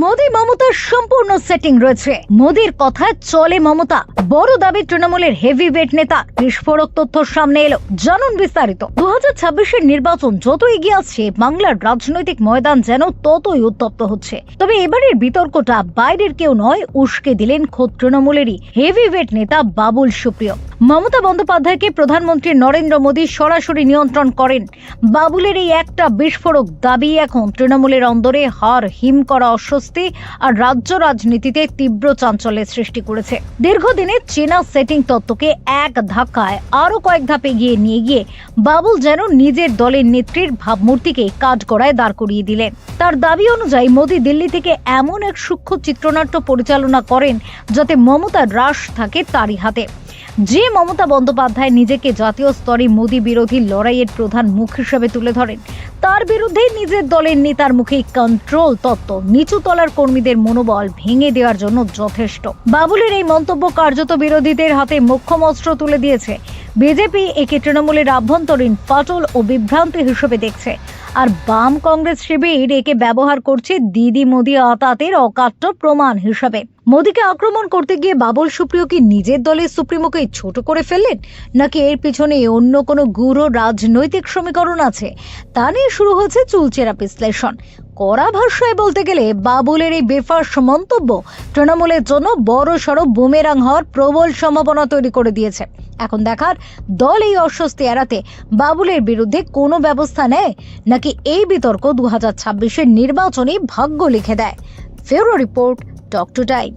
মোদি মমতার সম্পূর্ণ সেটিং রয়েছে। মোদির কথায় চলে মমতা। বড় দাবি তৃণমূলের হেভিওয়েট নেতা। বিস্ফোরক তথ্য সামনে এলো, জানুন বিস্তারিত। 2026-এর নির্বাচন যত এগিয়ে আসছে, বাংলার রাজনৈতিক ময়দান যেন ততই উত্তপ্ত হচ্ছে। তবে এবারের বিতর্কটা বাইরের কেউ নয়, উস্কে দিলেন খোদ তৃণমূলেরই হেভিওয়েট নেতা বাবুল সুপ্রিয়। মমতা বন্দ্যোপাধ্যায়কে প্রধানমন্ত্রী নরেন্দ্র মোদী সরাসরি নিয়ন্ত্রণ করেন। বাবুলের এই একটা বিস্ফোরক দাবি এখন তৃণমূলের অন্দরে হাড় হিম করা অস্বস্তি আর রাজ্য রাজনীতিতে তীব্র চাঞ্চল্যের সৃষ্টি করেছে। দীর্ঘদিনের চেনা সেটিং তত্ত্বকে এক ধাক্কায় আরো কয়েক ধাপ এগিয়ে নিয়ে গিয়ে বাবুল যেন নিজের দলের নেত্রীর ভাবমূর্তিকে কাঠগড়ায় দাঁড় করিয়ে দিলেন। তার দাবি অনুযায়ী মোদী দিল্লি থেকে এমন এক সূক্ষ্ম চিত্রনাট্য পরিচালনা করেন যাতে মমতার রাশ থাকে তারই হাতে। যে মমতা বন্দ্যোপাধ্যায় নিজেকে জাতীয় স্তরে মোদী বিরোধী লড়াইয়ের প্রধান মুখ হিসেবে তুলে ধরেন, তার বিরুদ্ধে নিজের দলের নেতার মুখে কন্ট্রোল তত্ত্ব নিচু তলার কর্মীদের মনোবল ভেঙে দেওয়ার জন্য যথেষ্ট। বাবুলের এই মন্তব্য কার্যত বিরোধীদের হাতে মোক্ষম অস্ত্র তুলে দিয়েছে। বিজেপি একে তৃণমূলের আভ্যন্তরীণ ফাটল ও বিভ্রান্তি হিসেবে দেখছে, আর বাম কংগ্রেস শিবির একে ব্যবহার করছে দিদি মোদী আতাতের অকাট্য প্রমাণ হিসেবে। মোদীকে আক্রমণ করতে গিয়ে বাবুল সুপ্রিয় কি নিজের দলের সুপ্রিমোকে ছোট করে ফেললেন, নাকি এর পিছনে অন্য কোনো গূঢ় রাজনৈতিক সমীকরণ আছে? তা নিয়ে শুরু হয়েছে চুলচেরা বিশ্লেষণ। কড়া ভাষায় বলতে গেলে বাবুলের এই বেফাঁস মন্তব্য তৃণমূলের জন্য বড় সড় বুমেরাং হওয়ার প্রবল সম্ভাবনা তৈরি করে দিয়েছে। এখন দেখার দল এই অস্বস্তি এড়াতে বাবুলের বিরুদ্ধে কোনো ব্যবস্থা নেয়, নাকি এই বিতর্ক 2026-এর নির্বাচনে ভাগ্য লিখে দেয়। ফেরো রিপোর্ট, টক টু টাইম।